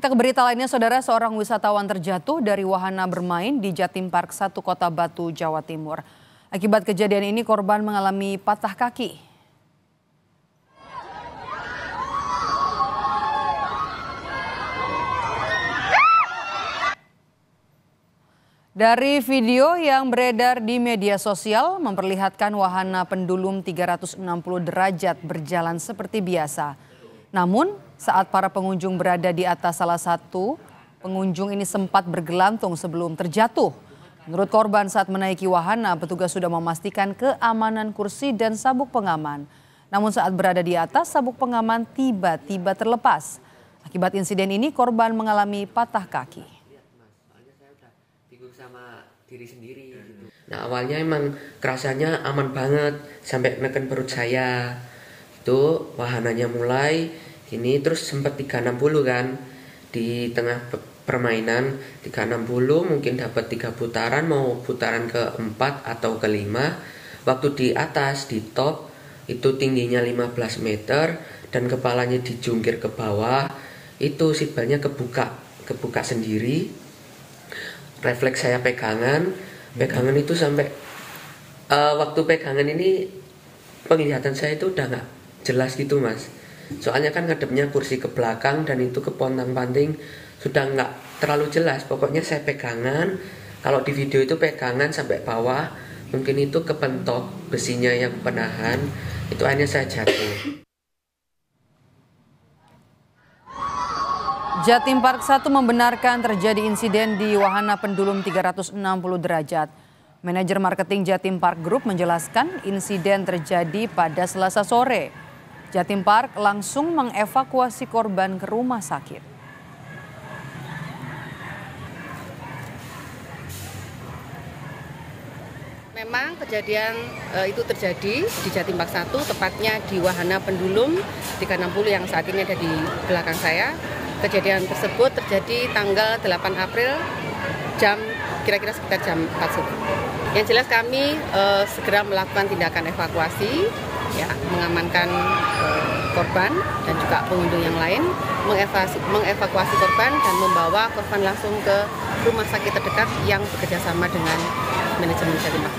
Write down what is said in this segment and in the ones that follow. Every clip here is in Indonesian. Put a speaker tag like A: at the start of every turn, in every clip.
A: Kita ke berita lainnya, saudara, seorang wisatawan terjatuh dari wahana bermain di Jatim Park 1 Kota Batu, Jawa Timur. Akibat kejadian ini korban mengalami patah kaki. Dari video yang beredar di media sosial memperlihatkan wahana pendulum 360 derajat berjalan seperti biasa. Namun saat para pengunjung berada di atas salah satu, pengunjung ini sempat bergelantung sebelum terjatuh. Menurut korban, saat menaiki wahana, petugas sudah memastikan keamanan kursi dan sabuk pengaman. Namun saat berada di atas, sabuk pengaman tiba-tiba terlepas. Akibat insiden ini, korban mengalami patah kaki.
B: Sama diri sendiri gitu. Nah, awalnya emang kerasanya aman banget sampai neken perut saya. Itu wahananya mulai gini terus sempat 360 kan. Di tengah permainan 360 mungkin dapat 3 putaran, mau putaran keempat atau kelima. Waktu di atas di top itu tingginya 15 meter dan kepalanya dijungkir ke bawah. Itu seatbeltnya kebuka sendiri. Refleks saya pegangan itu sampai waktu pegangan ini penglihatan saya itu udah nggak jelas gitu mas. Soalnya kan ngadepnya kursi ke belakang dan itu ke pontang-panting sudah nggak terlalu jelas. Pokoknya saya pegangan, kalau di video itu pegangan sampai bawah, mungkin itu kepentok besinya yang penahan, itu akhirnya saya jatuh.
A: Jatim Park 1 membenarkan terjadi insiden di wahana pendulum 360 derajat. Manajer marketing Jatim Park Group menjelaskan insiden terjadi pada Selasa sore. Jatim Park langsung mengevakuasi korban ke rumah sakit.
C: Memang kejadian itu terjadi di Jatim Park 1, tepatnya di wahana pendulum 360 yang saat ini ada di belakang saya. Kejadian tersebut terjadi tanggal 8 April kira-kira sekitar jam 4 sore. Yang jelas kami segera melakukan tindakan evakuasi, ya, mengamankan korban dan juga pengunjung yang lain, mengevakuasi korban dan membawa korban langsung ke rumah sakit terdekat yang bekerjasama dengan manajemen Jatim Park.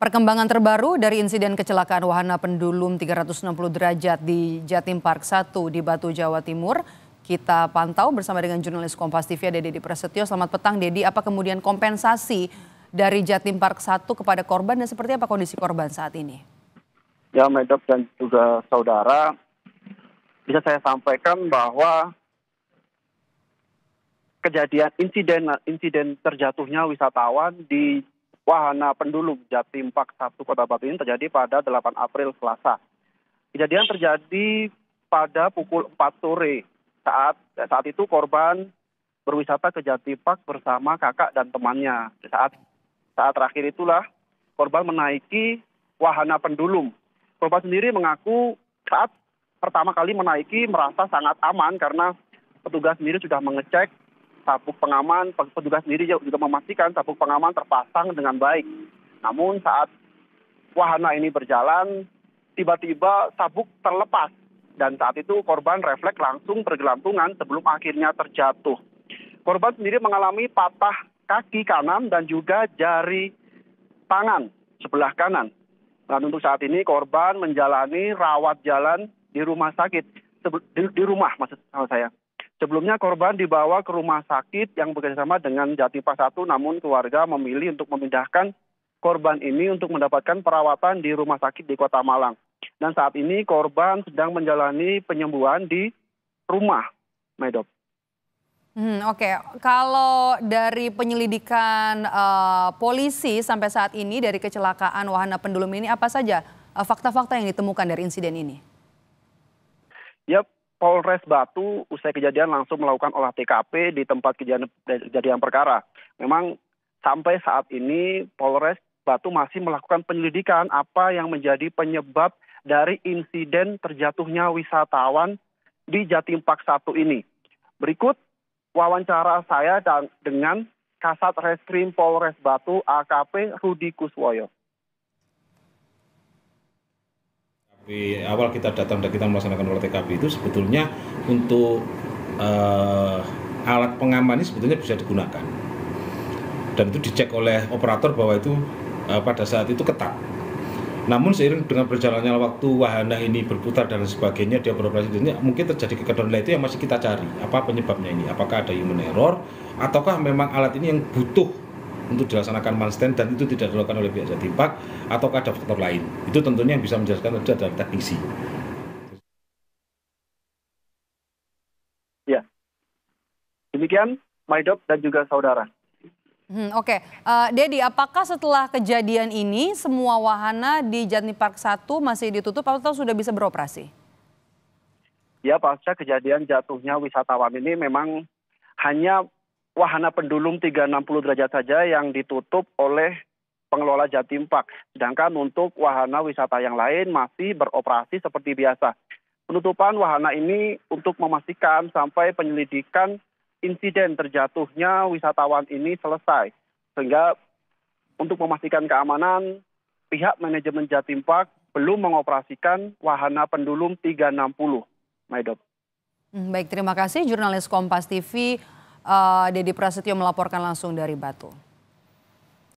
A: Perkembangan terbaru dari insiden kecelakaan wahana pendulum 360 derajat di Jatim Park 1 di Batu, Jawa Timur. Kita pantau bersama dengan jurnalis Kompas TV ada Dedi Prasetyo. Selamat petang Dedi, apa kemudian kompensasi dari Jatim Park 1 kepada korban dan seperti apa kondisi korban saat ini?
D: Ya, Medok dan juga saudara, bisa saya sampaikan bahwa kejadian insiden terjatuhnya wisatawan di wahana pendulum Jatim Park 1 Kota Batu ini terjadi pada 8 April Selasa. Kejadian terjadi pada pukul 4 sore. Saat itu korban berwisata ke Jatim Park bersama kakak dan temannya. Saat terakhir itulah korban menaiki wahana pendulum. Korban sendiri mengaku saat pertama kali menaiki merasa sangat aman karena petugas sendiri sudah mengecek sabuk pengaman, petugas sendiri juga memastikan sabuk pengaman terpasang dengan baik. Namun saat wahana ini berjalan, tiba-tiba sabuk terlepas. Dan saat itu korban refleks langsung bergelantungan sebelum akhirnya terjatuh. Korban sendiri mengalami patah kaki kanan dan juga jari tangan sebelah kanan. Dan untuk saat ini korban menjalani rawat jalan di rumah sakit. Di rumah maksud saya. Sebelumnya korban dibawa ke rumah sakit yang bekerjasama dengan Jatim Park 1, namun keluarga memilih untuk memindahkan korban ini untuk mendapatkan perawatan di rumah sakit di Kota Malang. Dan saat ini korban sedang menjalani penyembuhan di rumah, Medok.
A: Oke. Kalau dari penyelidikan polisi sampai saat ini dari kecelakaan wahana pendulum ini, apa saja fakta-fakta yang ditemukan dari insiden ini?
D: Ya, Polres Batu usai kejadian langsung melakukan olah TKP di tempat kejadian perkara. Memang sampai saat ini Polres Batu masih melakukan penyelidikan apa yang menjadi penyebab dari insiden terjatuhnya wisatawan di Jatim Park 1 ini. Berikut wawancara saya dengan Kasat Reskrim Polres Batu AKP Rudi Kuswoyo.
E: Di awal kita datang dan kita melaksanakan olah TKP itu sebetulnya untuk alat pengaman ini sebetulnya bisa digunakan. Dan itu dicek oleh operator bahwa itu pada saat itu ketat. Namun seiring dengan berjalannya waktu wahana ini berputar dan sebagainya, dia beroperasi, mungkin terjadi kekendoran itu yang masih kita cari. Apa penyebabnya ini? Apakah ada human error? Ataukah memang alat ini yang butuh untuk dilaksanakan man stand dan itu tidak dilakukan oleh pihak Jatim Park? Ataukah ada faktor lain? Itu tentunya yang bisa menjelaskan adalah teknisi.
D: Ya, demikian Maidop dan juga saudara.
A: Oke, Dedi, apakah setelah kejadian ini semua wahana di Jatim Park 1 masih ditutup atau sudah bisa beroperasi?
D: Ya, pasca kejadian jatuhnya wisatawan ini memang hanya wahana pendulum 360 derajat saja yang ditutup oleh pengelola Jatim Park. Sedangkan untuk wahana wisata yang lain masih beroperasi seperti biasa. Penutupan wahana ini untuk memastikan sampai penyelidikan insiden terjatuhnya wisatawan ini selesai. Sehingga untuk memastikan keamanan, pihak manajemen Jatim Park belum mengoperasikan wahana pendulum 360. Maidop.
A: Baik, terima kasih jurnalis Kompas TV Dedi Prasetyo melaporkan langsung dari Batu.